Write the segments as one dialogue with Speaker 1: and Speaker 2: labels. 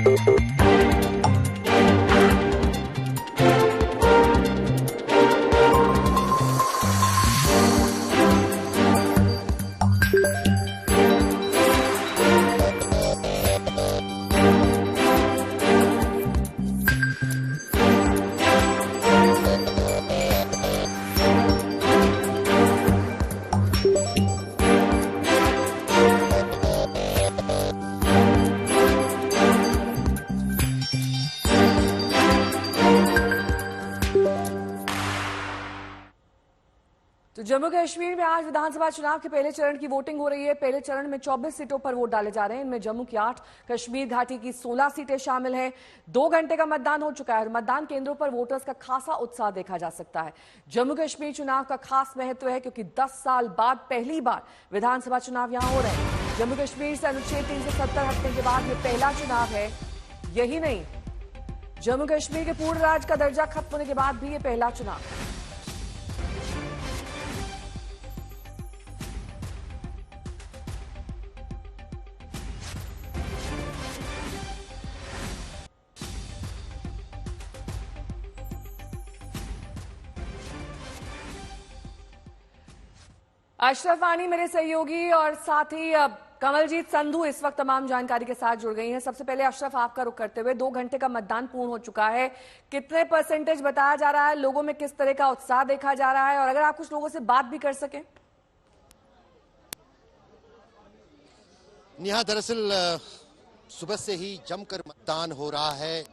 Speaker 1: तो जम्मू कश्मीर में आज विधानसभा चुनाव के पहले चरण की वोटिंग हो रही है। पहले चरण में 24 सीटों पर वोट डाले जा रहे हैं। इनमें जम्मू की 8, कश्मीर घाटी की 16 सीटें शामिल हैं। 2 घंटे का मतदान हो चुका है और मतदान केंद्रों पर वोटर्स का खासा उत्साह देखा जा सकता है। जम्मू कश्मीर चुनाव का खास महत्व है क्योंकि 10 साल बाद पहली बार विधानसभा चुनाव यहां हो रहे हैं। जम्मू कश्मीर से अनुच्छेद 370 हटने के बाद यह पहला चुनाव है। यही नहीं, जम्मू कश्मीर के पूर्ण राज्य का दर्जा खत्म होने के बाद भी यह पहला चुनाव है। अशरफ वानी मेरे सहयोगी और साथ ही कमलजीत संधू इस वक्त तमाम जानकारी के साथ जुड़ गई हैं। सबसे पहले अशरफ, आपका रुख करते हुए 2 घंटे का मतदान पूर्ण हो चुका है, कितने परसेंटेज बताया जा रहा है, लोगों में किस तरह का उत्साह देखा जा रहा है, और अगर आप कुछ लोगों से बात भी कर सकें।
Speaker 2: नेहा, दरअसल सुबह से ही जमकर मतदान हो रहा है।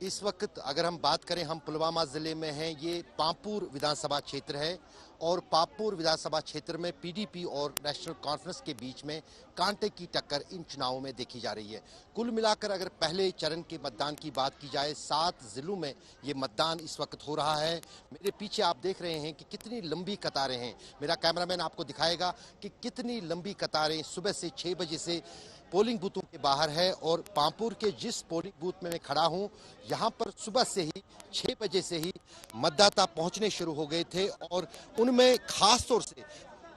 Speaker 2: इस वक्त अगर हम बात करें, हम पुलवामा जिले में हैं। ये पांपुर विधानसभा क्षेत्र है और पांपुर विधानसभा क्षेत्र में पीडीपी और नेशनल कॉन्फ्रेंस के बीच में कांटे की टक्कर इन चुनावों में देखी जा रही है। कुल मिलाकर अगर पहले चरण के मतदान की बात की जाए, 7 जिलों में ये मतदान इस वक्त हो रहा है। मेरे पीछे आप देख रहे हैं कि कितनी लंबी कतारें हैं। मेरा कैमरामैन आपको दिखाएगा कि कितनी लंबी कतारें सुबह से 6 बजे से पोलिंग बूथों के बाहर है। और पांपुर के जिस पोलिंग बूथ में मैं खड़ा हूं, यहां पर सुबह से ही 6 बजे से ही मतदाता पहुंचने शुरू हो गए थे और उनमें खास तौर से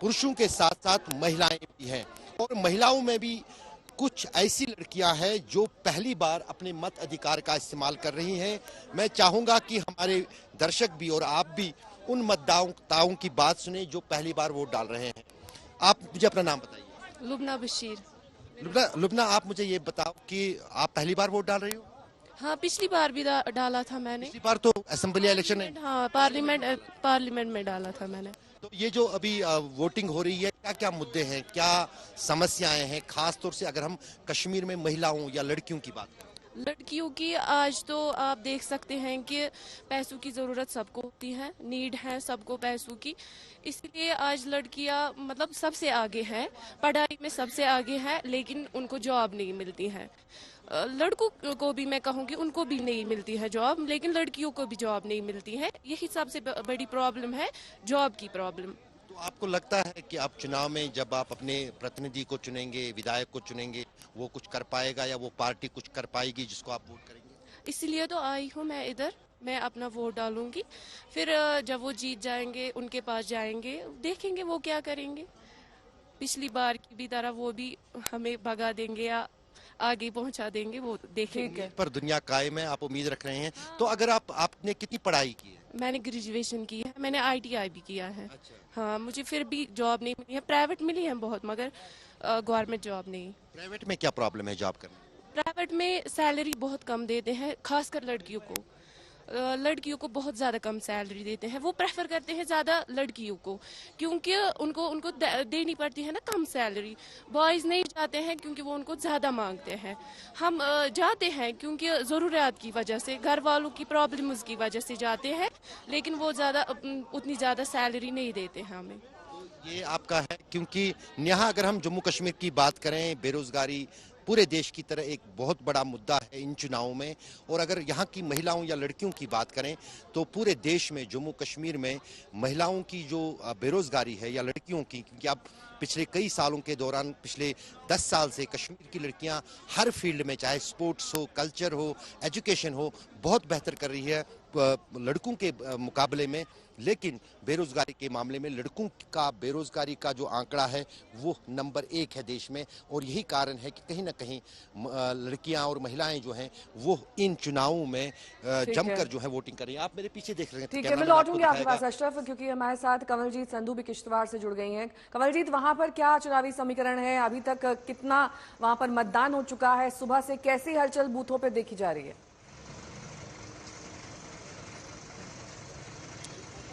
Speaker 2: पुरुषों के साथ साथ महिलाएं भी हैं। और महिलाओं में भी कुछ ऐसी लड़कियां हैं जो पहली बार अपने मत अधिकार का इस्तेमाल कर रही हैं। मैं चाहूंगा कि हमारे दर्शक भी और आप भी उन मतदाताओं की बात सुने जो पहली बार वोट डाल रहे हैं। आप मुझे अपना नाम बताइए।
Speaker 3: लुबना बशीर।
Speaker 2: लुबना, आप मुझे ये बताओ कि आप पहली बार वोट डाल रही हो?
Speaker 3: हाँ, पिछली बार भी डाला था मैंने।
Speaker 2: पिछली बार तो असेंबली इलेक्शन है।
Speaker 3: हाँ, पार्लियामेंट में डाला था मैंने।
Speaker 2: तो ये जो अभी वोटिंग हो रही है, क्या क्या मुद्दे हैं, क्या समस्याएं हैं, खास तौर से अगर हम कश्मीर में महिलाओं या लड़कियों की बात करें?
Speaker 3: लड़कियों की आज तो आप देख सकते हैं कि पैसों की ज़रूरत सबको होती है, नीड है सबको पैसों की। इसलिए आज लड़कियां मतलब सबसे आगे हैं, पढ़ाई में सबसे आगे है, लेकिन उनको जॉब नहीं मिलती है। लड़कों को भी मैं कहूँगी उनको भी नहीं मिलती है जॉब, लेकिन लड़कियों को भी जॉब नहीं मिलती है। यही सबसे बड़ी प्रॉब्लम है, जॉब की प्रॉब्लम।
Speaker 2: तो आपको लगता है कि आप चुनाव में जब आप अपने प्रतिनिधि को चुनेंगे, विधायक को चुनेंगे, वो कुछ कर पाएगा या वो पार्टी कुछ कर पाएगी जिसको आप वोट करेंगे?
Speaker 3: इसलिए तो आई हूँ मैं इधर, मैं अपना वोट डालूंगी। फिर जब वो जीत जाएंगे उनके पास जाएंगे, देखेंगे वो क्या करेंगे। पिछली बार की भी तरह वो भी हमें भगा देंगे या आगे पहुंचा देंगे, वो देखेंगे।
Speaker 2: पर दुनिया कायम है, आप उम्मीद रख रहे हैं। तो अगर आपने कितनी पढ़ाई की है?
Speaker 3: मैंने ग्रेजुएशन की है, मैंने ITI भी किया है।
Speaker 2: अच्छा।
Speaker 3: हाँ, मुझे फिर भी जॉब नहीं मिली है। प्राइवेट मिली है बहुत, मगर गवर्नमेंट जॉब नहीं।
Speaker 2: प्राइवेट में क्या प्रॉब्लम है जॉब करने?
Speaker 3: प्राइवेट में सैलरी बहुत कम देते हैं, खासकर लड़कियों को। लड़कियों को बहुत ज़्यादा कम सैलरी देते हैं। वो प्रेफर करते हैं ज़्यादा लड़कियों को, क्योंकि उनको देनी पड़ती है ना कम सैलरी। बॉयज़ नहीं जाते हैं क्योंकि वो उनको ज़्यादा मांगते हैं। हम जाते हैं क्योंकि ज़रूरियात की वजह से, घर वालों की प्रॉब्लम्स की वजह से जाते हैं, लेकिन वो उतनी ज़्यादा सैलरी नहीं देते हैं हमें।
Speaker 2: ये आपका है, क्योंकि यहाँ अगर हम जम्मू कश्मीर की बात करें, बेरोजगारी पूरे देश की तरह एक बहुत बड़ा मुद्दा है इन चुनावों में। और अगर यहाँ की महिलाओं या लड़कियों की बात करें तो पूरे देश में जम्मू कश्मीर में महिलाओं की जो बेरोजगारी है या लड़कियों की, क्योंकि आप पिछले कई सालों के दौरान, पिछले 10 साल से कश्मीर की लड़कियां हर फील्ड में, चाहे स्पोर्ट्स हो, कल्चर हो, एजुकेशन हो, बहुत बेहतर कर रही है लड़कों के मुकाबले में। लेकिन बेरोजगारी के मामले में लड़कों का बेरोजगारी का जो आंकड़ा है वो नंबर 1 है देश में, और यही कारण है कि कहीं ना कहीं लड़कियां और महिलाएं जो हैं वो इन चुनावों में जमकर जो है वोटिंग कर रही हैं। आप मेरे पीछे देख रहे हैं।
Speaker 1: ठीक है, मैं लौटूंगी आपके पास अशरफ, क्योंकि हमारे साथ कमलजीत संधू भी किश्तवाड़ से जुड़ गई हैं। कमलजीत, वहां पर क्या चुनावी समीकरण है? अभी तक कितना वहां पर मतदान हो चुका है? सुबह से कैसी हलचल बूथों पर देखी जा रही है?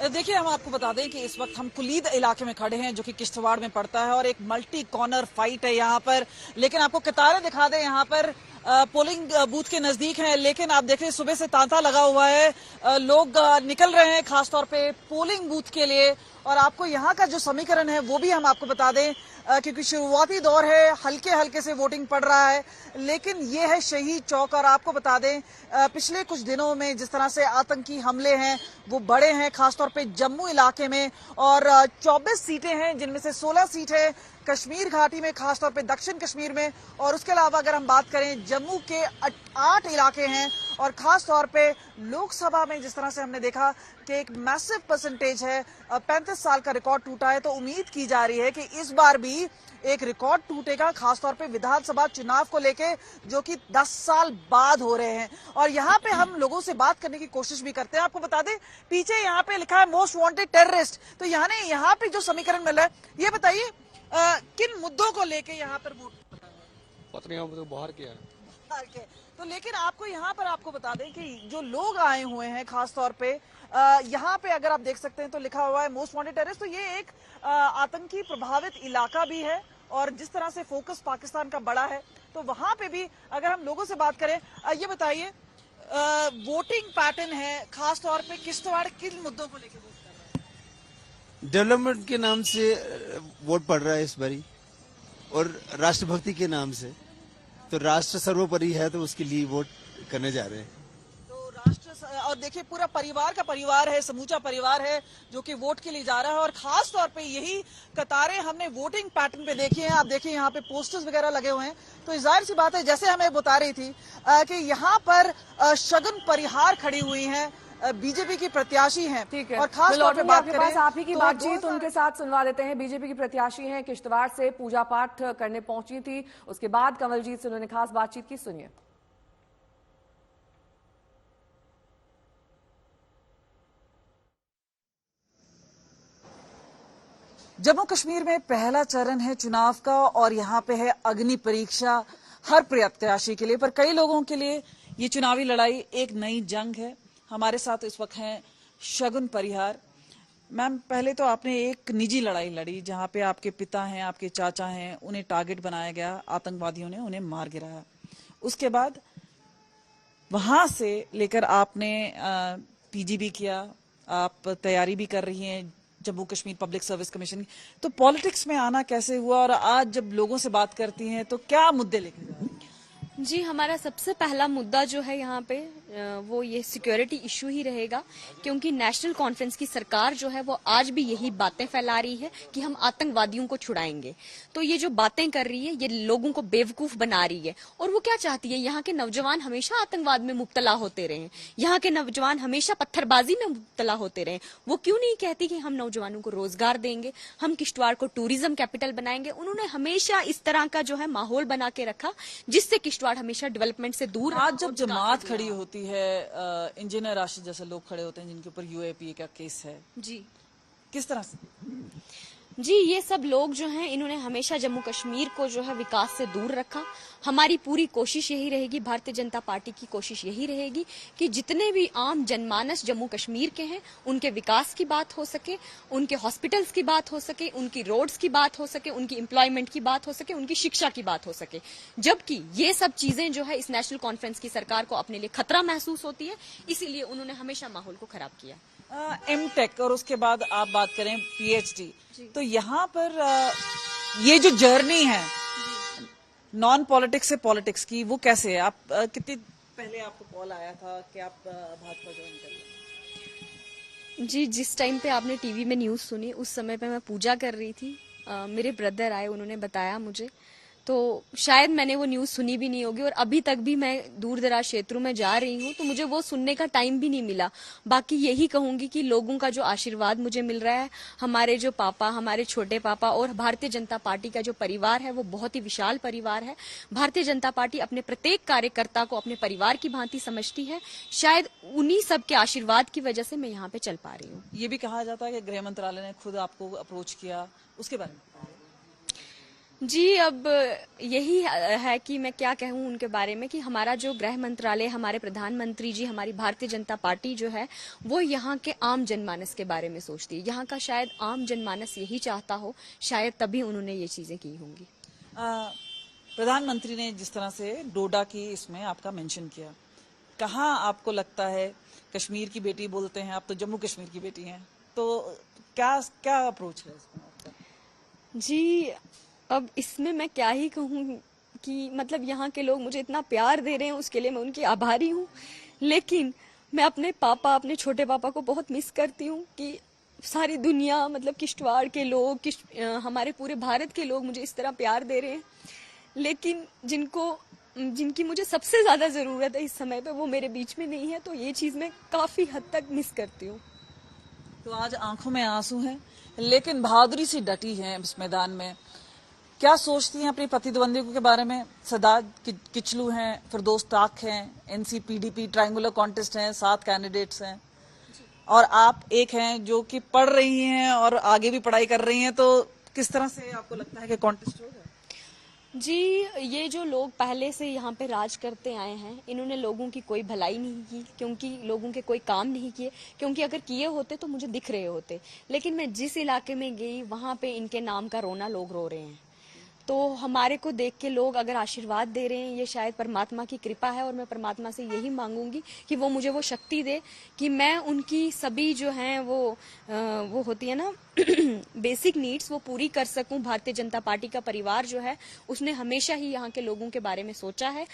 Speaker 4: देखिए, हम आपको बता दें कि इस वक्त हम कुलीद इलाके में खड़े हैं जो कि किश्तवाड़ में पड़ता है, और एक मल्टी कॉर्नर फाइट है यहाँ पर। लेकिन आपको कतारें दिखा दें, यहाँ पर पोलिंग बूथ के नजदीक हैं, लेकिन आप देख रहे हैं सुबह से तांता लगा हुआ है, लोग निकल रहे हैं खासतौर पे पोलिंग बूथ के लिए। और आपको यहाँ का जो समीकरण है वो भी हम आपको बता दें, क्योंकि शुरुआती दौर है, हल्के हल्के से वोटिंग पड़ रहा है, लेकिन ये है शहीद चौक। और आपको बता दें, पिछले कुछ दिनों में जिस तरह से आतंकी हमले हैं वो बड़े हैं, खासतौर पे जम्मू इलाके में, और 24 सीटें हैं जिनमें से 16 सीट है कश्मीर घाटी में, खासतौर पे दक्षिण कश्मीर में। और उसके अलावा अगर हम बात करें, जम्मू के 8 इलाके हैं, और खास तौर पे लोकसभा में जिस तरह से हमने देखा कि एक मैसिव परसेंटेज है, 35 साल का रिकॉर्ड टूटा है, तो उम्मीद की जा रही है कि इस बार भी एक रिकॉर्ड टूटेगा, खासतौर पे विधानसभा चुनाव को लेके, जो कि 10 साल बाद हो रहे हैं। और यहाँ पे हम लोगों से बात करने की कोशिश भी करते हैं। आपको बता दें, पीछे यहाँ पे लिखा है मोस्ट वांटेड टेररिस्ट, तो यहाँ पे जो समीकरण मिल रहा है, ये बताइए किन मुद्दों को लेके यहाँ पर वोट
Speaker 5: पता नहीं, तो बाहर क्या है
Speaker 4: तो। लेकिन आपको यहाँ पर आपको बता दें कि जो लोग आए हुए हैं, खास तौर पे यहाँ पे अगर आप देख सकते हैं तो लिखा हुआ है मोस्ट वांटेड टेररिस्ट, तो ये एक आतंकी प्रभावित इलाका भी है, और जिस तरह से फोकस पाकिस्तान का बड़ा है, तो वहां पे भी अगर हम लोगों से बात करें, ये बताइए वोटिंग पैटर्न है, खास तौर पे किश्तवाड़ किन मुद्दों को लेकर वोट कर रहा है?
Speaker 6: डेवलपमेंट के नाम से वोट पड़ रहा है इस बारी, और राष्ट्रभक्ति के नाम से, तो राष्ट्र सर्वोपरि है, तो उसके लिए वोट करने जा रहे हैं।
Speaker 4: तो राष्ट्र, और देखिए पूरा परिवार का परिवार है, समूचा परिवार है जो कि वोट के लिए जा रहा है। और खास तौर पे यही कतारें हमने वोटिंग पैटर्न पे देखी हैं। आप देखिए यहाँ पे पोस्टर्स वगैरह लगे हुए हैं, तो जाहिर सी बात है, जैसे हमें बता रही थी कि यहाँ पर शगुन परिहार खड़ी हुई है, बीजेपी की प्रत्याशी हैं।
Speaker 1: ठीक है,
Speaker 4: और खास तौर पे बात करें,
Speaker 1: आप ही की बातचीत उनके साथ सुनवा देते हैं। बीजेपी की प्रत्याशी हैं, किश्तवाड़ से पूजा पाठ करने पहुंची थी, उसके बाद कमलजीत से उन्होंने खास बातचीत की, सुनिए।
Speaker 4: जम्मू कश्मीर में पहला चरण है चुनाव का, और यहाँ पे है अग्नि परीक्षा हर प्रत्याशी के लिए, पर कई लोगों के लिए ये चुनावी लड़ाई एक नई जंग है। हमारे साथ इस वक्त हैं शगुन परिहार। मैम, पहले तो आपने एक निजी लड़ाई लड़ी जहां पे आपके पिता हैं, आपके चाचा हैं, उन्हें टारगेट बनाया गया, आतंकवादियों ने उन्हें मार गिराया। उसके बाद वहां से लेकर आपने पीजीबी किया, आप तैयारी भी कर रही हैं Jammu Kashmir public service commission की। तो पॉलिटिक्स में आना कैसे हुआ, और आज जब लोगों से बात करती हैं तो क्या मुद्दे लेकर जा रही हैं?
Speaker 7: जी, हमारा सबसे पहला मुद्दा जो है यहाँ पे वो ये सिक्योरिटी इशू ही रहेगा, क्योंकि नेशनल कॉन्फ्रेंस की सरकार जो है वो आज भी यही बातें फैला रही है कि हम आतंकवादियों को छुड़ाएंगे। तो ये जो बातें कर रही है ये लोगों को बेवकूफ बना रही है। और वो क्या चाहती है, यहाँ के नौजवान हमेशा आतंकवाद में मुब्तला होते रहे, यहाँ के नौजवान हमेशा पत्थरबाजी में मुब्तला होते रहे। वो क्यों नहीं कहती कि हम नौजवानों को रोजगार देंगे, हम किश्तवाड़ को टूरिज्म कैपिटल बनाएंगे। उन्होंने हमेशा इस तरह का जो है माहौल बना के रखा जिससे किश्तवाड़ हमेशा डेवलपमेंट से दूर।
Speaker 4: आज जब जमात खड़ी होती है, इंजीनियर राशिद जैसे लोग खड़े होते हैं जिनके ऊपर यूएपीए का केस है,
Speaker 7: जी
Speaker 4: किस तरह से?
Speaker 7: जी, ये सब लोग जो हैं इन्होंने हमेशा जम्मू कश्मीर को जो है विकास से दूर रखा। हमारी पूरी कोशिश यही रहेगी, भारतीय जनता पार्टी की कोशिश यही रहेगी कि जितने भी आम जनमानस जम्मू कश्मीर के हैं उनके विकास की बात हो सके, उनके हॉस्पिटल्स की बात हो सके, उनकी रोड्स की बात हो सके, उनकी एम्प्लॉयमेंट की बात हो सके, उनकी शिक्षा की बात हो सके। जबकि ये सब चीजें जो है इस नेशनल कॉन्फ्रेंस की सरकार को अपने लिए खतरा महसूस होती है, इसीलिए उन्होंने हमेशा माहौल को खराब किया।
Speaker 4: एमटेक और उसके बाद आप बात करें पीएचडी, तो यहाँ पर ये जो जर्नी है नॉन पॉलिटिक्स से पॉलिटिक्स की, वो कैसे है? आप कितनी पहले आपको कॉल आया था कि आप भाजपा ज्वाइन करिए?
Speaker 7: जी, जिस टाइम पे आपने टीवी में न्यूज सुनी उस समय पे मैं पूजा कर रही थी, मेरे ब्रदर आए, उन्होंने बताया मुझे, तो शायद मैंने वो न्यूज़ सुनी भी नहीं होगी और अभी तक भी मैं दूर दराज क्षेत्रों में जा रही हूँ तो मुझे वो सुनने का टाइम भी नहीं मिला। बाकी यही कहूंगी कि लोगों का जो आशीर्वाद मुझे मिल रहा है, हमारे जो पापा, हमारे छोटे पापा और भारतीय जनता पार्टी का जो परिवार है वो बहुत ही विशाल परिवार है। भारतीय जनता पार्टी अपने प्रत्येक कार्यकर्ता को अपने परिवार की भांति समझती है। शायद उन्हीं सब के आशीर्वाद की वजह से मैं यहाँ पे चल पा रही हूँ।
Speaker 4: ये भी कहा जाता है कि गृह मंत्रालय ने खुद आपको अप्रोच किया, उसके बारे में
Speaker 7: जी, अब यही है कि मैं क्या कहूँ उनके बारे में कि हमारा जो गृह मंत्रालय, हमारे प्रधानमंत्री जी, हमारी भारतीय जनता पार्टी जो है वो यहाँ के आम जनमानस के बारे में सोचती है। यहाँ का शायद आम जनमानस यही चाहता हो, शायद तभी उन्होंने ये चीजें की होंगी।
Speaker 4: प्रधानमंत्री ने जिस तरह से डोडा की इसमें आपका मेंशन किया, कहाँ आपको लगता है कश्मीर की बेटी बोलते हैं, आप तो जम्मू कश्मीर की बेटी हैं, तो क्या क्या अप्रोच है इसमें आपका?
Speaker 7: जी, अब इसमें मैं क्या ही कहूँ कि मतलब यहाँ के लोग मुझे इतना प्यार दे रहे हैं, उसके लिए मैं उनकी आभारी हूँ। लेकिन मैं अपने पापा, अपने छोटे पापा को बहुत मिस करती हूँ कि सारी दुनिया, मतलब किश्तवाड़ के लोग, हमारे पूरे भारत के लोग मुझे इस तरह प्यार दे रहे हैं, लेकिन जिनकी मुझे सबसे ज्यादा जरूरत है इस समय पे वो मेरे बीच में नहीं है। तो ये चीज मैं काफी हद तक मिस करती हूँ।
Speaker 4: तो आज आंखों में आंसू हैं, लेकिन बहादुरी से डटी हैं इस मैदान में। क्या सोचती हैं अपनी प्रतिद्वंदियों के बारे में? सदाद किचलू हैं, फिरदौस ताक हैं, एनसीपीडीपी ट्रायंगुलर कॉन्टेस्ट हैं, 7 कैंडिडेट्स हैं और आप एक हैं जो कि पढ़ रही हैं और आगे भी पढ़ाई कर रही हैं। तो किस तरह से आपको लगता है कि कॉन्टेस्ट होगा?
Speaker 7: जी, ये जो लोग पहले से यहाँ पे राज करते आए हैं, इन्होंने लोगों की कोई भलाई नहीं की, क्योंकि लोगों के कोई काम नहीं किए, क्योंकि अगर किए होते तो मुझे दिख रहे होते। लेकिन मैं जिस इलाके में गई वहाँ पे इनके नाम का रोना लोग रो रहे हैं। तो हमारे को देख के लोग अगर आशीर्वाद दे रहे हैं, ये शायद परमात्मा की कृपा है और मैं परमात्मा से यही मांगूंगी कि वो मुझे वो शक्ति दे कि मैं उनकी सभी जो हैं वो होती है ना बेसिक नीड्स, वो पूरी कर सकूं। भारतीय जनता पार्टी का परिवार जो है उसने हमेशा ही यहाँ के लोगों के बारे में सोचा है।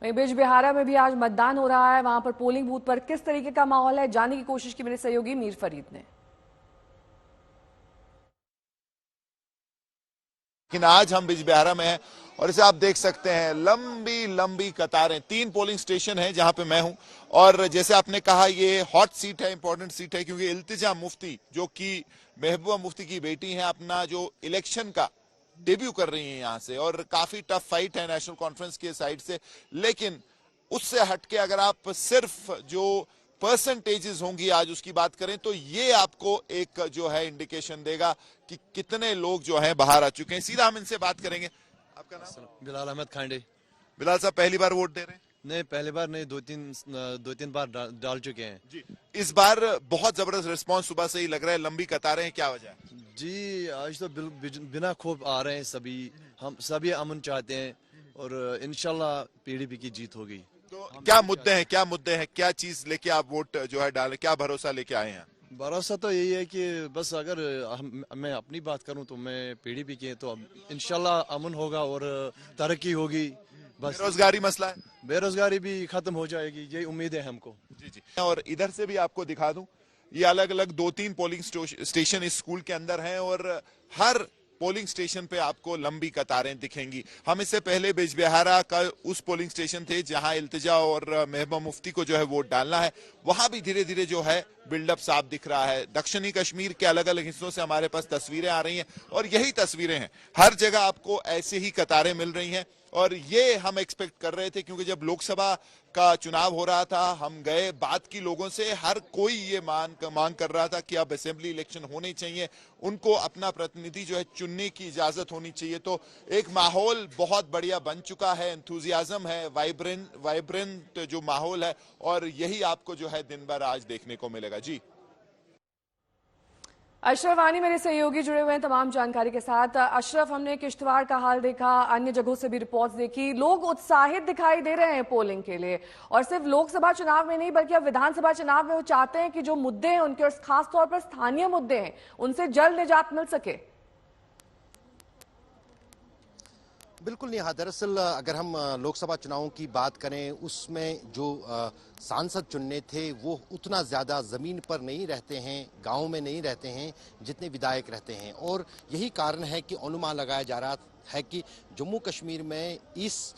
Speaker 1: वहीं बिजबिहारा में भी आज मतदान हो रहा है, वहां पर पोलिंग बूथ पर किस तरीके का माहौल है, जानने की कोशिश की मेरे सहयोगी मीर फरीद ने।
Speaker 8: लेकिन आज हम बिजबिहारा में हैं और इसे आप देख सकते हैं, लंबी लंबी कतारें। 3 पोलिंग स्टेशन है जहां पे मैं हूं और जैसे आपने कहा ये हॉट सीट है, इंपॉर्टेंट सीट है, क्योंकि इल्तिजा मुफ्ती जो कि महबूबा मुफ्ती की बेटी हैं, अपना जो इलेक्शन का डेब्यू कर रही हैं यहां से और काफी टफ फाइट है नेशनल कॉन्फ्रेंस की साइड से। लेकिन उससे हटके अगर आप सिर्फ जो परसेंटेजेस होंगी आज उसकी बात करें तो ये आपको एक जो है इंडिकेशन देगा कि कितने लोग जो हैं बाहर आ चुके हैं। सीधा हम इनसे बात करेंगे। आपका नाम?
Speaker 9: बिलाल अहमद खांडे।
Speaker 8: बिलाल साहब पहली बार वोट दे रहे हैं?
Speaker 9: नहीं, पहली बार नहीं, दो तीन बार डाल चुके हैं
Speaker 8: जी। इस बार बहुत जबरदस्त रिस्पांस सुबह से ही लग रहा है, लंबी कतारें हैं, क्या वजह है?
Speaker 9: जी, आज तो बिना खौफ आ रहे हैं सभी, हम सभी अमन चाहते हैं और इंशाल्लाह पीडीपी की जीत होगी।
Speaker 8: तो क्या मुद्दे हैं, क्या चीज लेके आप वोट जो है डालें, क्या भरोसा लेके आए हैं?
Speaker 9: भरोसा तो यही है कि बस अगर मैं अपनी बात करूं तो मैं पीडीपी की, तो इंशाल्लाह अमन होगा और तरक्की होगी। बस
Speaker 8: बेरोजगारी मसला है,
Speaker 9: बेरोजगारी भी खत्म हो जाएगी, यही उम्मीद है हमको।
Speaker 8: जी जी। और इधर से भी आपको दिखा दूं, ये अलग अलग 2-3 पोलिंग स्टेशन इस स्कूल के अंदर हैं और हर पोलिंग स्टेशन पे आपको लंबी कतारें दिखेंगी। हम इससे पहले बिजबिहारा का उस पोलिंग स्टेशन थे जहां इल्तिजा और महबूबा मुफ्ती को जो है वोट डालना है, वहां भी धीरे धीरे जो है बिल्डअप साफ दिख रहा है। दक्षिणी कश्मीर के अलग अलग हिस्सों से हमारे पास तस्वीरें आ रही हैं और यही तस्वीरें हैं, हर जगह आपको ऐसे ही कतारें मिल रही हैं और ये हम एक्सपेक्ट कर रहे थे, क्योंकि जब लोकसभा का चुनाव हो रहा था, हम गए बात की लोगों से, हर कोई ये मांग कर रहा था कि अब असेंबली इलेक्शन होने चाहिए, उनको अपना प्रतिनिधि जो है चुनने की इजाजत होनी चाहिए। तो एक माहौल बहुत बढ़िया बन चुका है, एंथुजियाज्म है, वाइब्रेंट जो माहौल है और यही आपको जो है दिन भर आज देखने को मिलेगा। जी,
Speaker 1: अशरफ वानी मेरे सहयोगी जुड़े हुए हैं तमाम जानकारी के साथ। अशरफ, हमने किश्तवाड़ का हाल देखा, अन्य जगहों से भी रिपोर्ट्स देखी, लोग उत्साहित दिखाई दे रहे हैं पोलिंग के लिए और सिर्फ लोकसभा चुनाव में नहीं बल्कि अब विधानसभा चुनाव में वो चाहते हैं कि जो मुद्दे हैं उनके, और खासतौर पर स्थानीय मुद्दे हैं, उनसे जल्द निजात मिल सके।
Speaker 2: बिल्कुल नहीं। हाँ, दरअसल अगर हम लोकसभा चुनावों की बात करें, उसमें जो सांसद चुनने थे वो उतना ज़्यादा ज़मीन पर नहीं रहते हैं, गाँव में नहीं रहते हैं जितने विधायक रहते हैं। और यही कारण है कि अनुमान लगाया जा रहा है कि जम्मू कश्मीर में इस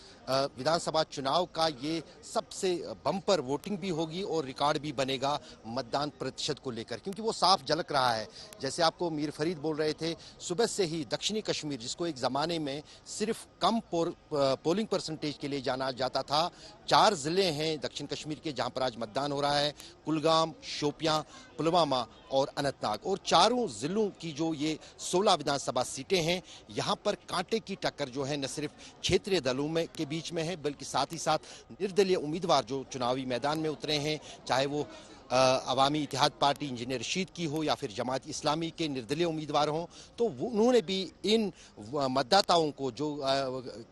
Speaker 2: विधानसभा चुनाव का ये सबसे बम्पर वोटिंग भी होगी और रिकॉर्ड भी बनेगा मतदान प्रतिशत को लेकर, क्योंकि वो साफ झलक रहा है। जैसे आपको मीर फरीद बोल रहे थे, सुबह से ही दक्षिणी कश्मीर, जिसको एक ज़माने में सिर्फ कम पोलिंग परसेंटेज के लिए जाना जाता था, 4 जिले हैं दक्षिण कश्मीर के जहां पर आज मतदान हो रहा है, कुलगाम, शोपियां, पुलवामा और अनंतनाग। और चारों जिलों की जो ये 16 विधानसभा सीटें हैं, यहाँ पर कांटे की टक्कर जो है न सिर्फ क्षेत्रीय दलों में के बीच में है, बल्कि साथ ही साथ निर्दलीय उम्मीदवार जो चुनावी मैदान में उतरे हैं, चाहे वो अवामी इतिहाद पार्टी इंजीनियर रशीद की हो या फिर जमात इस्लामी के निर्दलीय उम्मीदवार हों, तो उन्होंने भी इन मतदाताओं को जो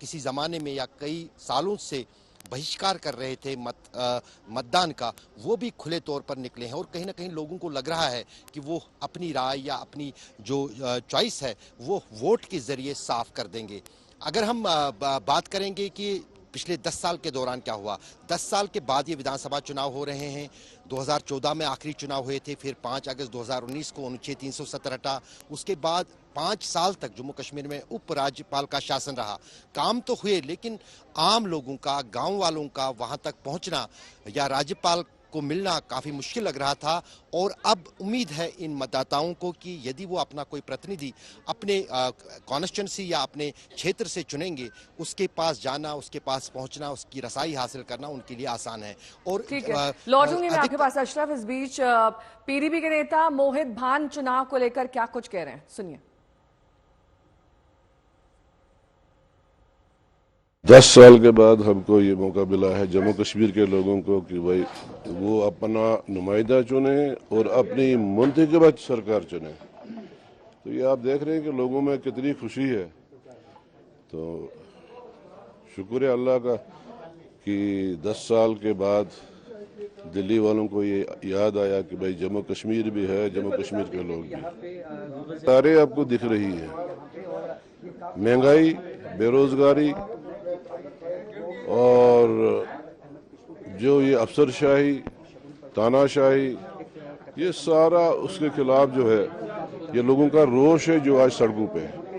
Speaker 2: किसी ज़माने में या कई सालों से बहिष्कार कर रहे थे मतदान का, वो भी खुले तौर पर निकले हैं। और कहीं ना कहीं लोगों को लग रहा है कि वो अपनी राय या अपनी जो चॉइस है वो वोट के जरिए साफ कर देंगे। अगर हम बात करेंगे कि पिछले 10 साल के दौरान क्या हुआ, 10 साल के बाद ये विधानसभा चुनाव हो रहे हैं। 2014 में आखिरी चुनाव हुए थे, फिर 5 अगस्त 2019 को अनुच्छेद 370 हटा। उसके बाद 5 साल तक जम्मू कश्मीर में उप राज्यपाल का शासन रहा। काम तो हुए, लेकिन आम लोगों का, गांव वालों का वहां तक पहुंचना या राज्यपाल को मिलना काफी मुश्किल लग रहा था। और अब उम्मीद है इन मतदाताओं को कि यदि वो अपना कोई प्रतिनिधि अपने कॉन्स्टिट्यूंसी या अपने क्षेत्र से चुनेंगे, उसके पास जाना, उसके पास पहुंचना, उसकी रसाई हासिल करना उनके लिए आसान है। और
Speaker 1: ठीक है, लौटूंगी मैं आपके पास अशरफ। इस बीच पीडीपी के नेता मोहित भान चुनाव को लेकर क्या कुछ कह रहे हैं, सुनिए।
Speaker 10: 10 साल के बाद हमको ये मौका मिला है जम्मू कश्मीर के लोगों को कि भाई वो अपना नुमाइंदा चुने और अपनी मुंतखब सरकार चुने। तो ये आप देख रहे हैं कि लोगों में कितनी खुशी है। तो शुक्र है अल्लाह का कि 10 साल के बाद दिल्ली वालों को ये याद आया कि भाई जम्मू कश्मीर भी है, जम्मू कश्मीर के लोग भी। सारे आपको दिख रही है, महंगाई, बेरोजगारी और जो ये अफसरशाही, तानाशाही, ये सारा उसके खिलाफ जो है, ये लोगों का रोष है जो आज सड़कों पे है।